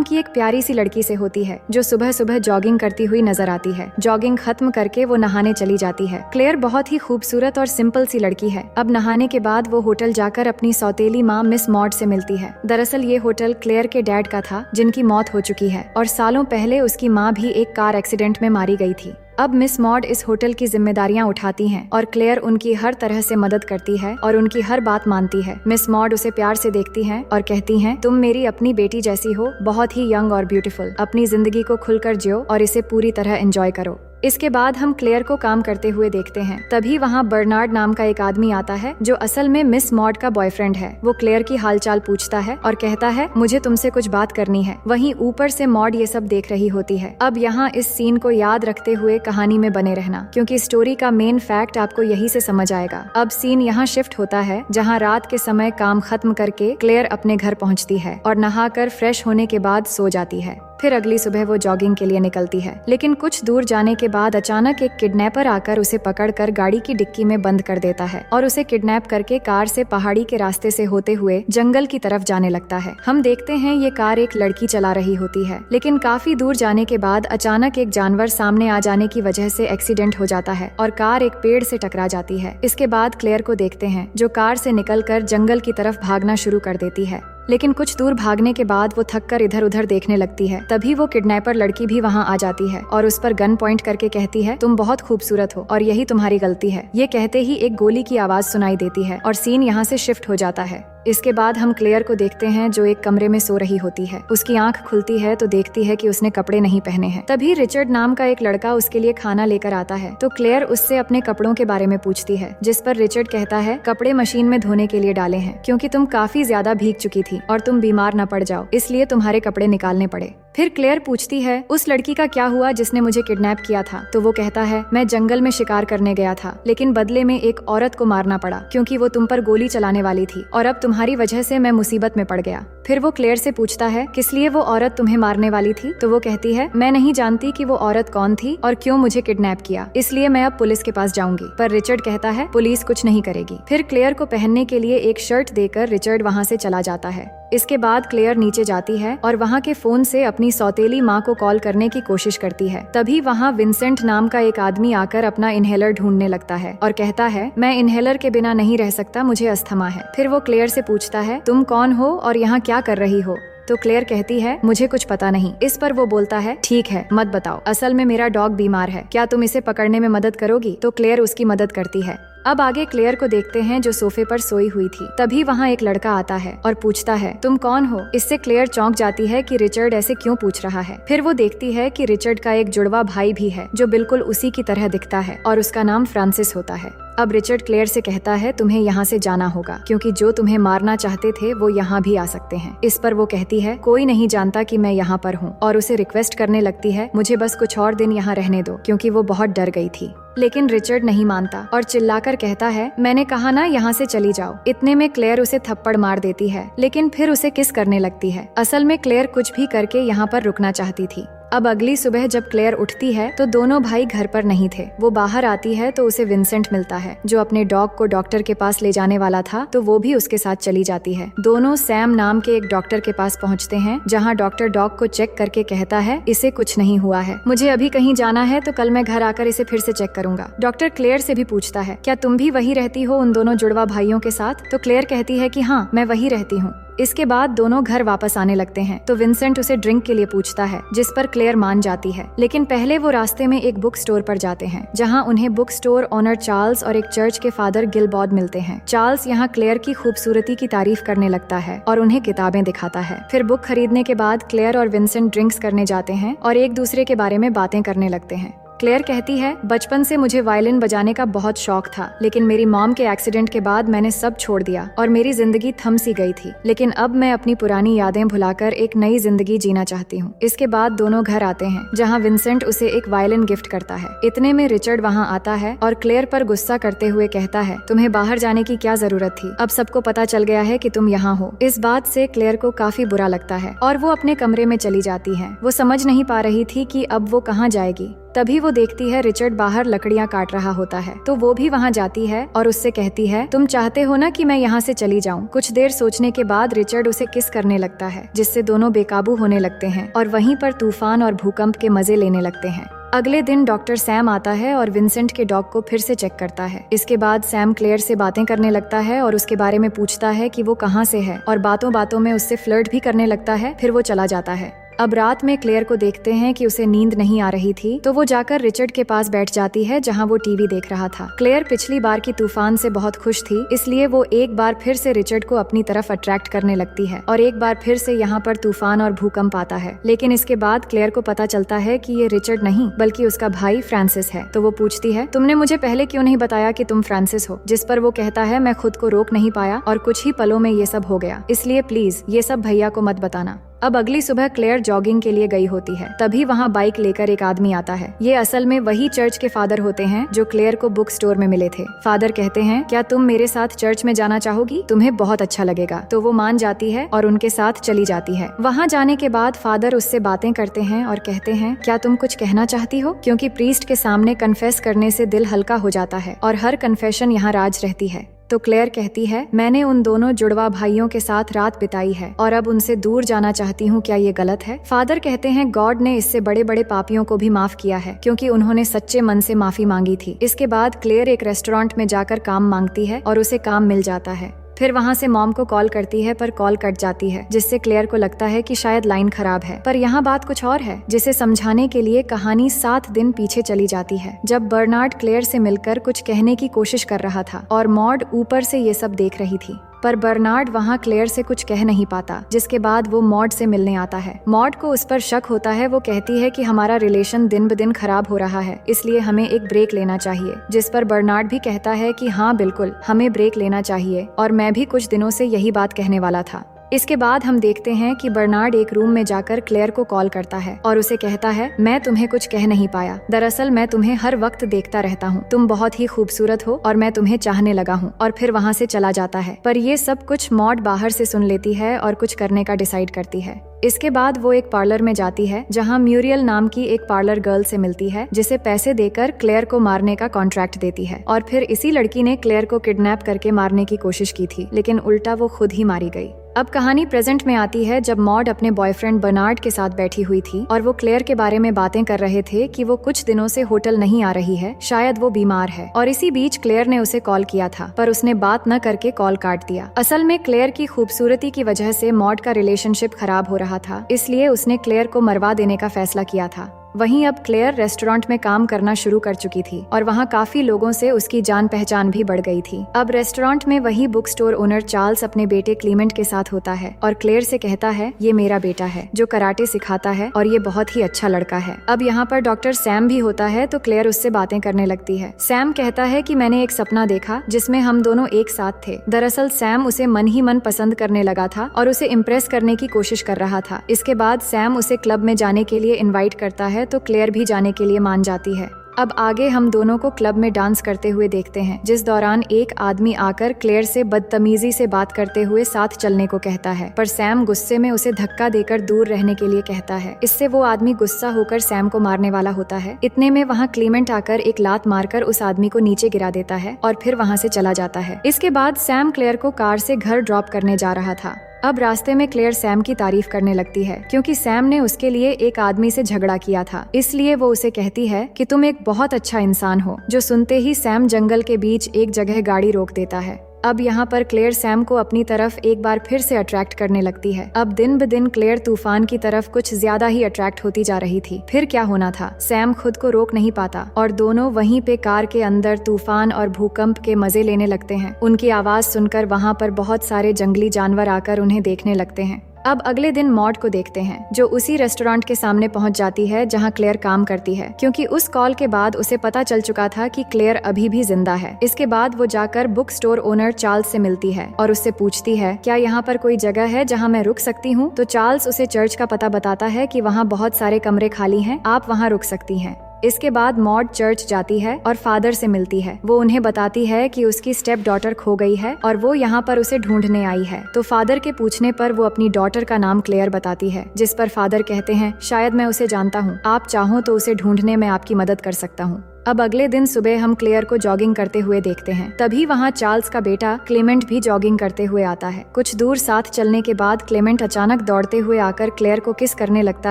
की एक प्यारी सी लड़की से होती है जो सुबह सुबह जॉगिंग करती हुई नजर आती है। जॉगिंग खत्म करके वो नहाने चली जाती है। क्लेयर बहुत ही खूबसूरत और सिंपल सी लड़की है। अब नहाने के बाद वो होटल जाकर अपनी सौतेली माँ मिस मॉड से मिलती है। दरअसल ये होटल क्लेयर के डैड का था जिनकी मौत हो चुकी है और सालों पहले उसकी माँ भी एक कार एक्सीडेंट में मारी गई थी। अब मिस मॉड इस होटल की जिम्मेदारियां उठाती हैं और क्लेयर उनकी हर तरह से मदद करती है और उनकी हर बात मानती है। मिस मॉड उसे प्यार से देखती हैं और कहती हैं, तुम मेरी अपनी बेटी जैसी हो, बहुत ही यंग और ब्यूटीफुल। अपनी जिंदगी को खुलकर जियो और इसे पूरी तरह एंजॉय करो। इसके बाद हम क्लेयर को काम करते हुए देखते हैं। तभी वहाँ बर्नार्ड नाम का एक आदमी आता है जो असल में मिस मॉड का बॉयफ्रेंड है। वो क्लेयर की हालचाल पूछता है और कहता है, मुझे तुमसे कुछ बात करनी है। वहीं ऊपर से मॉड ये सब देख रही होती है। अब यहाँ इस सीन को याद रखते हुए कहानी में बने रहना, क्योंकि स्टोरी का मेन फैक्ट आपको यही से समझ आएगा। अब सीन यहाँ शिफ्ट होता है जहाँ रात के समय काम खत्म करके क्लेयर अपने घर पहुँचती है और नहाकर फ्रेश होने के बाद सो जाती है। फिर अगली सुबह वो जॉगिंग के लिए निकलती है, लेकिन कुछ दूर जाने के बाद अचानक एक किडनैपर आकर उसे पकड़कर गाड़ी की डिक्की में बंद कर देता है और उसे किडनैप करके कार से पहाड़ी के रास्ते से होते हुए जंगल की तरफ जाने लगता है। हम देखते हैं ये कार एक लड़की चला रही होती है, लेकिन काफी दूर जाने के बाद अचानक एक जानवर सामने आ जाने की वजह से एक्सीडेंट हो जाता है और कार एक पेड़ से टकरा जाती है। इसके बाद क्लेयर को देखते हैं जो कार से निकलकर जंगल की तरफ भागना शुरू कर देती है, लेकिन कुछ दूर भागने के बाद वो थककर इधर उधर देखने लगती है। तभी वो किडनैपर लड़की भी वहाँ आ जाती है और उस पर गन पॉइंट करके कहती है, तुम बहुत खूबसूरत हो और यही तुम्हारी गलती है। ये कहते ही एक गोली की आवाज सुनाई देती है और सीन यहाँ से शिफ्ट हो जाता है। इसके बाद हम क्लेयर को देखते हैं जो एक कमरे में सो रही होती है। उसकी आंख खुलती है तो देखती है कि उसने कपड़े नहीं पहने हैं। तभी रिचर्ड नाम का एक लड़का उसके लिए खाना लेकर आता है तो क्लेयर उससे अपने कपड़ों के बारे में पूछती है, जिस पर रिचर्ड कहता है, कपड़े मशीन में धोने के लिए डाले हैं क्योंकि तुम काफी ज्यादा भीग चुकी थी और तुम बीमार न पड़ जाओ, इसलिए तुम्हारे कपड़े निकालने पड़े। फिर क्लेयर पूछती है, उस लड़की का क्या हुआ जिसने मुझे किडनैप किया था? तो वो कहता है, मैं जंगल में शिकार करने गया था, लेकिन बदले में एक औरत को मारना पड़ा क्योंकि वो तुम पर गोली चलाने वाली थी और अब तुम्हारी वजह से मैं मुसीबत में पड़ गया। फिर वो क्लेयर से पूछता है, किस लिए वो औरत तुम्हें मारने वाली थी? तो वो कहती है, मैं नहीं जानती कि वो औरत कौन थी और क्यों मुझे किडनैप किया, इसलिए मैं अब पुलिस के पास जाऊंगी। पर रिचर्ड कहता है, पुलिस कुछ नहीं करेगी। फिर क्लेयर को पहनने के लिए एक शर्ट देकर रिचर्ड वहाँ से चला जाता है। इसके बाद क्लेयर नीचे जाती है और वहाँ के फोन से अपनी सौतेली माँ को कॉल करने की कोशिश करती है। तभी वहाँ विंसेंट नाम का एक आदमी आकर अपना इनहेलर ढूंढने लगता है और कहता है, मैं इनहेलर के बिना नहीं रह सकता, मुझे अस्थमा है। फिर वो क्लेयर से पूछता है, तुम कौन हो और यहाँ क्या कर रही हो? तो क्लेयर कहती है, मुझे कुछ पता नहीं। इस पर वो बोलता है, ठीक है, मत बताओ, असल में मेरा डॉग बीमार है, क्या तुम इसे पकड़ने में मदद करोगी? तो क्लेयर उसकी मदद करती है। अब आगे क्लेयर को देखते हैं जो सोफे पर सोई हुई थी। तभी वहाँ एक लड़का आता है और पूछता है, तुम कौन हो? इससे क्लेयर चौंक जाती है कि रिचर्ड ऐसे क्यों पूछ रहा है। फिर वो देखती है कि रिचर्ड का एक जुड़वा भाई भी है जो बिल्कुल उसी की तरह दिखता है और उसका नाम फ्रांसिस होता है। अब रिचर्ड क्लेयर से कहता है, तुम्हें यहाँ से जाना होगा क्योंकि जो तुम्हें मारना चाहते थे वो यहाँ भी आ सकते हैं। इस पर वो कहती है, कोई नहीं जानता कि मैं यहाँ पर हूँ और उसे रिक्वेस्ट करने लगती है, मुझे बस कुछ और दिन यहाँ रहने दो, क्योंकि वो बहुत डर गई थी। लेकिन रिचर्ड नहीं मानता और चिल्लाकर कहता है, मैंने कहा ना यहाँ से चली जाओ। इतने में क्लेयर उसे थप्पड़ मार देती है, लेकिन फिर उसे किस करने लगती है। असल में क्लेयर कुछ भी करके यहाँ पर रुकना चाहती थी। अब अगली सुबह जब क्लेयर उठती है तो दोनों भाई घर पर नहीं थे। वो बाहर आती है तो उसे विंसेंट मिलता है जो अपने डॉग को डॉक्टर के पास ले जाने वाला था, तो वो भी उसके साथ चली जाती है। दोनों सैम नाम के एक डॉक्टर के पास पहुंचते हैं जहां डॉक्टर डॉग को चेक करके कहता है, इसे कुछ नहीं हुआ है, मुझे अभी कहीं जाना है तो कल मैं घर आकर इसे फिर से चेक करूंगा। डॉक्टर क्लेयर से भी पूछता है, क्या तुम भी वही रहती हो उन दोनों जुड़वा भाइयों के साथ? तो क्लेयर कहती है कि हाँ, मैं वही रहती हूँ। इसके बाद दोनों घर वापस आने लगते हैं तो विंसेंट उसे ड्रिंक के लिए पूछता है, जिस पर क्लेयर मान जाती है। लेकिन पहले वो रास्ते में एक बुक स्टोर पर जाते हैं जहां उन्हें बुक स्टोर ओनर चार्ल्स और एक चर्च के फादर गिलबॉड मिलते हैं। चार्ल्स यहाँ क्लेयर की खूबसूरती की तारीफ करने लगता है और उन्हें किताबें दिखाता है। फिर बुक खरीदने के बाद क्लेयर और विंसेंट ड्रिंक्स करने जाते हैं और एक दूसरे के बारे में बातें करने लगते हैं। क्लेयर कहती है, बचपन से मुझे वायलिन बजाने का बहुत शौक था, लेकिन मेरी मॉम के एक्सीडेंट के बाद मैंने सब छोड़ दिया और मेरी जिंदगी थम सी गई थी। लेकिन अब मैं अपनी पुरानी यादें भुलाकर एक नई जिंदगी जीना चाहती हूँ। इसके बाद दोनों घर आते हैं जहाँ विंसेंट उसे एक वायलिन गिफ्ट करता है। इतने में रिचर्ड वहाँ आता है और क्लेयर पर गुस्सा करते हुए कहता है, तुम्हें बाहर जाने की क्या जरूरत थी, अब सबको पता चल गया है कि तुम यहाँ हो। इस बात से क्लेयर को काफी बुरा लगता है और वो अपने कमरे में चली जाती है। वो समझ नहीं पा रही थी कि अब वो कहाँ जाएगी। तभी वो देखती है रिचर्ड बाहर लकड़ियाँ काट रहा होता है, तो वो भी वहाँ जाती है और उससे कहती है, तुम चाहते हो ना कि मैं यहाँ से चली जाऊँ। कुछ देर सोचने के बाद रिचर्ड उसे किस करने लगता है, जिससे दोनों बेकाबू होने लगते हैं और वहीं पर तूफान और भूकंप के मजे लेने लगते हैं। अगले दिन डॉक्टर सैम आता है और विंसेंट के डॉग को फिर से चेक करता है। इसके बाद सैम क्लेयर से बातें करने लगता है और उसके बारे में पूछता है कि वो कहाँ से है और बातों बातों में उससे फ्लर्ट भी करने लगता है। फिर वो चला जाता है। अब रात में क्लेयर को देखते हैं कि उसे नींद नहीं आ रही थी, तो वो जाकर रिचर्ड के पास बैठ जाती है जहां वो टीवी देख रहा था। क्लेयर पिछली बार की तूफान से बहुत खुश थी, इसलिए वो एक बार फिर से रिचर्ड को अपनी तरफ अट्रैक्ट करने लगती है और एक बार फिर से यहाँ पर तूफान और भूकंप आता है। लेकिन इसके बाद क्लेयर को पता चलता है कि ये रिचर्ड नहीं बल्कि उसका भाई फ्रांसिस है। तो वो पूछती है, तुमने मुझे पहले क्यों नहीं बताया कि तुम फ्रांसिस हो? जिस पर वो कहता है, मैं खुद को रोक नहीं पाया और कुछ ही पलों में ये सब हो गया, इसलिए प्लीज ये सब भैया को मत बताना। अब अगली सुबह क्लेयर जॉगिंग के लिए गई होती है, तभी वहाँ बाइक लेकर एक आदमी आता है। ये असल में वही चर्च के फादर होते हैं जो क्लेयर को बुक स्टोर में मिले थे। फादर कहते हैं, क्या तुम मेरे साथ चर्च में जाना चाहोगी? तुम्हें बहुत अच्छा लगेगा। तो वो मान जाती है और उनके साथ चली जाती है। वहाँ जाने के बाद फादर उससे बातें करते हैं और कहते हैं, क्या तुम कुछ कहना चाहती हो? क्योंकि प्रीस्ट के सामने कन्फेस करने से दिल हल्का हो जाता है और हर कन्फेशन यहाँ राज रहती है। तो क्लेयर कहती है, मैंने उन दोनों जुड़वा भाइयों के साथ रात बिताई है और अब उनसे दूर जाना चाहती हूँ, क्या ये गलत है? फादर कहते हैं, गॉड ने इससे बड़े बड़े पापियों को भी माफ किया है क्योंकि उन्होंने सच्चे मन से माफी मांगी थी। इसके बाद क्लेयर एक रेस्टोरेंट में जाकर काम मांगती है और उसे काम मिल जाता है। फिर वहाँ से मॉम को कॉल करती है पर कॉल कट जाती है, जिससे क्लेयर को लगता है कि शायद लाइन खराब है। पर यहाँ बात कुछ और है, जिसे समझाने के लिए कहानी 7 दिन पीछे चली जाती है, जब बर्नार्ड क्लेयर से मिलकर कुछ कहने की कोशिश कर रहा था और मॉड ऊपर से ये सब देख रही थी। पर बर्नार्ड वहाँ क्लेयर से कुछ कह नहीं पाता, जिसके बाद वो मॉड से मिलने आता है। मॉड को उस पर शक होता है। वो कहती है कि हमारा रिलेशन दिन ब दिन खराब हो रहा है, इसलिए हमें एक ब्रेक लेना चाहिए। जिस पर बर्नार्ड भी कहता है कि हाँ बिल्कुल, हमें ब्रेक लेना चाहिए और मैं भी कुछ दिनों से यही बात कहने वाला था। इसके बाद हम देखते हैं कि बर्नार्ड एक रूम में जाकर क्लेयर को कॉल करता है और उसे कहता है, मैं तुम्हें कुछ कह नहीं पाया, दरअसल मैं तुम्हें हर वक्त देखता रहता हूँ, तुम बहुत ही खूबसूरत हो और मैं तुम्हें चाहने लगा हूँ। और फिर वहाँ से चला जाता है। पर ये सब कुछ मॉड बाहर से सुन लेती है और कुछ करने का डिसाइड करती है। इसके बाद वो एक पार्लर में जाती है जहाँ म्यूरियल नाम की एक पार्लर गर्ल से मिलती है, जिसे पैसे देकर क्लेयर को मारने का कॉन्ट्रैक्ट देती है। और फिर इसी लड़की ने क्लेयर को किडनैप करके मारने की कोशिश की थी, लेकिन उल्टा वो खुद ही मारी गई। अब कहानी प्रेजेंट में आती है जब मॉड अपने बॉयफ्रेंड बर्नार्ड के साथ बैठी हुई थी और वो क्लेयर के बारे में बातें कर रहे थे कि वो कुछ दिनों से होटल नहीं आ रही है, शायद वो बीमार है। और इसी बीच क्लेयर ने उसे कॉल किया था, पर उसने बात न करके कॉल काट दिया। असल में क्लेयर की खूबसूरती की वजह से मॉड का रिलेशनशिप खराब हो रहा था, इसलिए उसने क्लेयर को मरवा देने का फैसला किया था। वहीं अब क्लेयर रेस्टोरेंट में काम करना शुरू कर चुकी थी और वहाँ काफी लोगों से उसकी जान पहचान भी बढ़ गई थी। अब रेस्टोरेंट में वही बुक स्टोर ओनर चार्ल्स अपने बेटे क्लीमेंट के साथ होता है और क्लेयर से कहता है, ये मेरा बेटा है जो कराटे सिखाता है और ये बहुत ही अच्छा लड़का है। अब यहाँ पर डॉक्टर सैम भी होता है, तो क्लेयर उससे बातें करने लगती है। सैम कहता है कि मैंने एक सपना देखा जिसमें हम दोनों एक साथ थे। दरअसल सैम उसे मन ही मन पसंद करने लगा था और उसे इम्प्रेस करने की कोशिश कर रहा था। इसके बाद सैम उसे क्लब में जाने के लिए इन्वाइट करता है, तो क्लेयर भी जाने के लिए मान जाती है। अब आगे हम दोनों को क्लब में डांस करते हुए देखते हैं, जिस दौरान एक आदमी आकर क्लेयर से बदतमीजी से बात करते हुए साथ चलने को कहता है, पर सैम गुस्से में उसे धक्का देकर दूर रहने के लिए कहता है। इससे वो आदमी गुस्सा होकर सैम को मारने वाला होता है। इतने में वहाँ क्लीमेंट आकर एक लात मारकर उस आदमी को नीचे गिरा देता है और फिर वहाँ से चला जाता है। इसके बाद सैम क्लेयर को कार से घर ड्रॉप करने जा रहा था। अब रास्ते में क्लेयर सैम की तारीफ करने लगती है, क्योंकि सैम ने उसके लिए एक आदमी से झगड़ा किया था। इसलिए वो उसे कहती है कि तुम एक बहुत अच्छा इंसान हो, जो सुनते ही सैम जंगल के बीच एक जगह गाड़ी रोक देता है। अब यहाँ पर क्लेयर सैम को अपनी तरफ एक बार फिर से अट्रैक्ट करने लगती है। अब दिन ब दिन क्लेयर तूफान की तरफ कुछ ज्यादा ही अट्रैक्ट होती जा रही थी। फिर क्या होना था, सैम खुद को रोक नहीं पाता और दोनों वहीं पे कार के अंदर तूफान और भूकंप के मजे लेने लगते हैं। उनकी आवाज सुनकर वहाँ पर बहुत सारे जंगली जानवर आकर उन्हें देखने लगते हैं। अब अगले दिन मॉड को देखते हैं, जो उसी रेस्टोरेंट के सामने पहुंच जाती है जहां क्लेयर काम करती है, क्योंकि उस कॉल के बाद उसे पता चल चुका था कि क्लेयर अभी भी जिंदा है। इसके बाद वो जाकर बुक स्टोर ओनर चार्ल्स से मिलती है और उससे पूछती है, क्या यहाँ पर कोई जगह है जहाँ मैं रुक सकती हूँ? तो चार्ल्स उसे चर्च का पता बताता है कि वहाँ बहुत सारे कमरे खाली हैं, आप वहाँ रुक सकती हैं। इसके बाद मॉड चर्च जाती है और फादर से मिलती है। वो उन्हें बताती है कि उसकी स्टेप डॉटर खो गई है और वो यहाँ पर उसे ढूंढने आई है। तो फादर के पूछने पर वो अपनी डॉटर का नाम क्लेयर बताती है, जिस पर फादर कहते हैं शायद मैं उसे जानता हूँ, आप चाहो तो उसे ढूंढने में आपकी मदद कर सकता हूँ। अब अगले दिन सुबह हम क्लेयर को जॉगिंग करते हुए देखते हैं। तभी वहाँ चार्ल्स का बेटा क्लेमेंट भी जॉगिंग करते हुए आता है। कुछ दूर साथ चलने के बाद क्लेमेंट अचानक दौड़ते हुए आकर क्लेयर को किस करने लगता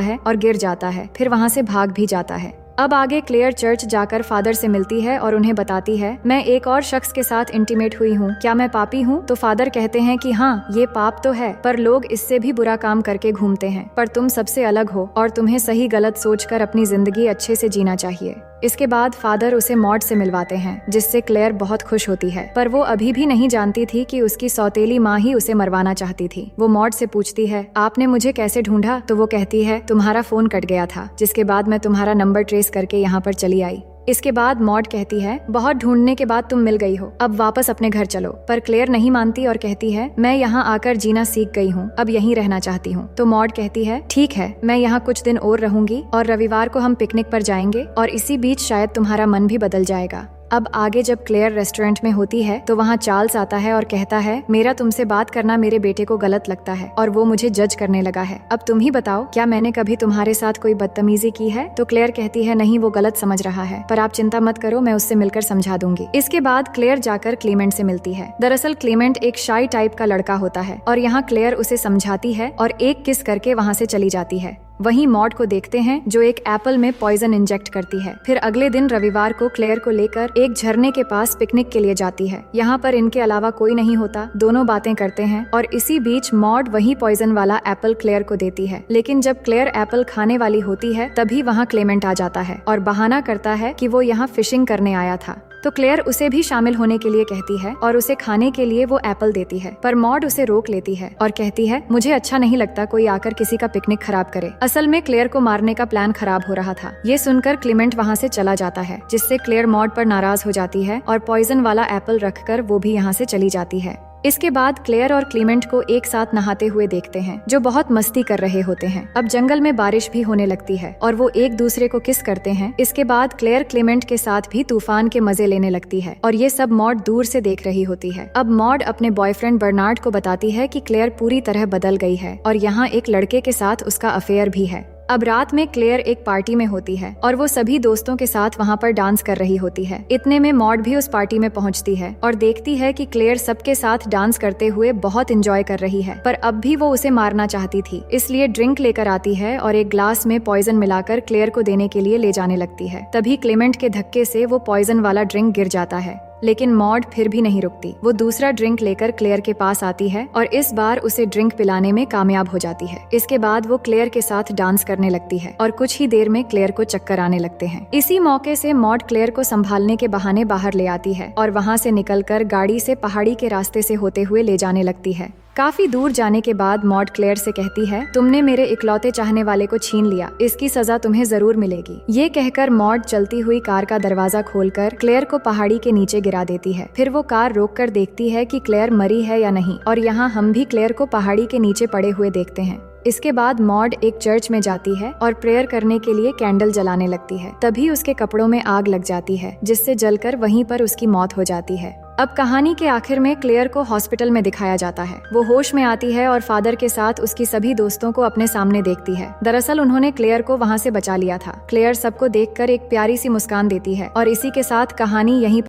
है और गिर जाता है, फिर वहाँ से भाग भी जाता है। अब आगे क्लेयर चर्च जाकर फादर से मिलती है और उन्हें बताती है, मैं एक और शख्स के साथ इंटीमेट हुई हूँ, क्या मैं पापी हूँ? तो फादर कहते हैं कि हाँ, ये पाप तो है, पर लोग इससे भी बुरा काम करके घूमते हैं, पर तुम सबसे अलग हो और तुम्हें सही गलत सोचकर अपनी जिंदगी अच्छे से जीना चाहिए। इसके बाद फादर उसे मॉड से मिलवाते हैं, जिससे क्लेयर बहुत खुश होती है, पर वो अभी भी नहीं जानती थी कि उसकी सौतेली माँ ही उसे मरवाना चाहती थी। वो मॉड से पूछती है, आपने मुझे कैसे ढूंढा? तो वो कहती है, तुम्हारा फोन कट गया था, जिसके बाद मैं तुम्हारा नंबर ट्रेस करके यहाँ पर चली आई। इसके बाद मॉड कहती है, बहुत ढूंढने के बाद तुम मिल गई हो, अब वापस अपने घर चलो। पर क्लेयर नहीं मानती और कहती है, मैं यहाँ आकर जीना सीख गई हूँ, अब यहीं रहना चाहती हूँ। तो मॉड कहती है, ठीक है, मैं यहाँ कुछ दिन और रहूंगी और रविवार को हम पिकनिक पर जाएंगे और इसी बीच शायद तुम्हारा मन भी बदल जाएगा। अब आगे जब क्लेयर रेस्टोरेंट में होती है तो वहाँ चार्ल्स आता है और कहता है, मेरा तुमसे बात करना मेरे बेटे को गलत लगता है और वो मुझे जज करने लगा है। अब तुम ही बताओ, क्या मैंने कभी तुम्हारे साथ कोई बदतमीजी की है? तो क्लेयर कहती है, नहीं, वो गलत समझ रहा है, पर आप चिंता मत करो, मैं उससे मिलकर समझा दूंगी। इसके बाद क्लेयर जाकर क्लीमेंट से मिलती है। दरअसल क्लीमेंट एक शाई टाइप का लड़का होता है और यहाँ क्लेयर उसे समझाती है और एक किस करके वहाँ से चली जाती है। वहीं मॉड को देखते हैं जो एक एप्पल में पॉइजन इंजेक्ट करती है। फिर अगले दिन रविवार को क्लेयर को लेकर एक झरने के पास पिकनिक के लिए जाती है। यहाँ पर इनके अलावा कोई नहीं होता, दोनों बातें करते हैं और इसी बीच मॉड वही पॉइजन वाला एप्पल क्लेयर को देती है। लेकिन जब क्लेयर एप्पल खाने वाली होती है तभी वहाँ क्लेमेंट आ जाता है और बहाना करता है कि वो यहाँ फिशिंग करने आया था। तो क्लेयर उसे भी शामिल होने के लिए कहती है और उसे खाने के लिए वो एप्पल देती है, पर मॉड उसे रोक लेती है और कहती है, मुझे अच्छा नहीं लगता कोई आकर किसी का पिकनिक खराब करे। असल में क्लेयर को मारने का प्लान खराब हो रहा था। ये सुनकर क्लीमेंट वहाँ से चला जाता है, जिससे क्लेयर मॉड पर नाराज हो जाती है और पॉइजन वाला एप्पल रखकर वो भी यहाँ से चली जाती है। इसके बाद क्लेयर और क्लीमेंट को एक साथ नहाते हुए देखते हैं, जो बहुत मस्ती कर रहे होते हैं। अब जंगल में बारिश भी होने लगती है और वो एक दूसरे को किस करते हैं। इसके बाद क्लेयर क्लीमेंट के साथ भी तूफान के मजे लेने लगती है और ये सब मॉड दूर से देख रही होती है। अब मॉड अपने बॉयफ्रेंड बर्नार्ड को बताती है कि क्लेयर पूरी तरह बदल गई है और यहाँ एक लड़के के साथ उसका अफेयर भी है। अब रात में क्लेयर एक पार्टी में होती है और वो सभी दोस्तों के साथ वहाँ पर डांस कर रही होती है। इतने में मॉड भी उस पार्टी में पहुँचती है और देखती है कि क्लेयर सबके साथ डांस करते हुए बहुत एंजॉय कर रही है, पर अब भी वो उसे मारना चाहती थी, इसलिए ड्रिंक लेकर आती है और एक ग्लास में पॉइजन मिलाकर क्लेयर को देने के लिए ले जाने लगती है। तभी क्लेमेंट के धक्के से वो पॉइजन वाला ड्रिंक गिर जाता है, लेकिन मॉड फिर भी नहीं रुकती। वो दूसरा ड्रिंक लेकर क्लेयर के पास आती है और इस बार उसे ड्रिंक पिलाने में कामयाब हो जाती है। इसके बाद वो क्लेयर के साथ डांस करने लगती है और कुछ ही देर में क्लेयर को चक्कर आने लगते हैं। इसी मौके से मॉड क्लेयर को संभालने के बहाने बाहर ले आती है और वहाँ से निकलकर गाड़ी से पहाड़ी के रास्ते से होते हुए ले जाने लगती है। काफी दूर जाने के बाद मॉड क्लेयर से कहती है, तुमने मेरे इकलौते चाहने वाले को छीन लिया, इसकी सजा तुम्हें जरूर मिलेगी। ये कहकर मॉड चलती हुई कार का दरवाजा खोलकर क्लेयर को पहाड़ी के नीचे गिरा देती है। फिर वो कार रोककर देखती है कि क्लेयर मरी है या नहीं, और यहाँ हम भी क्लेयर को पहाड़ी के नीचे पड़े हुए देखते हैं। इसके बाद मॉड एक चर्च में जाती है और प्रेयर करने के लिए कैंडल जलाने लगती है। तभी उसके कपड़ों में आग लग जाती है, जिससे जलकर वहीं पर उसकी मौत हो जाती है। अब कहानी के आखिर में क्लेयर को हॉस्पिटल में दिखाया जाता है। वो होश में आती है और फादर के साथ उसकी सभी दोस्तों को अपने सामने देखती है। दरअसल उन्होंने क्लेयर को वहाँ से बचा लिया था। क्लेयर सबको देखकर एक प्यारी सी मुस्कान देती है और इसी के साथ कहानी यहीं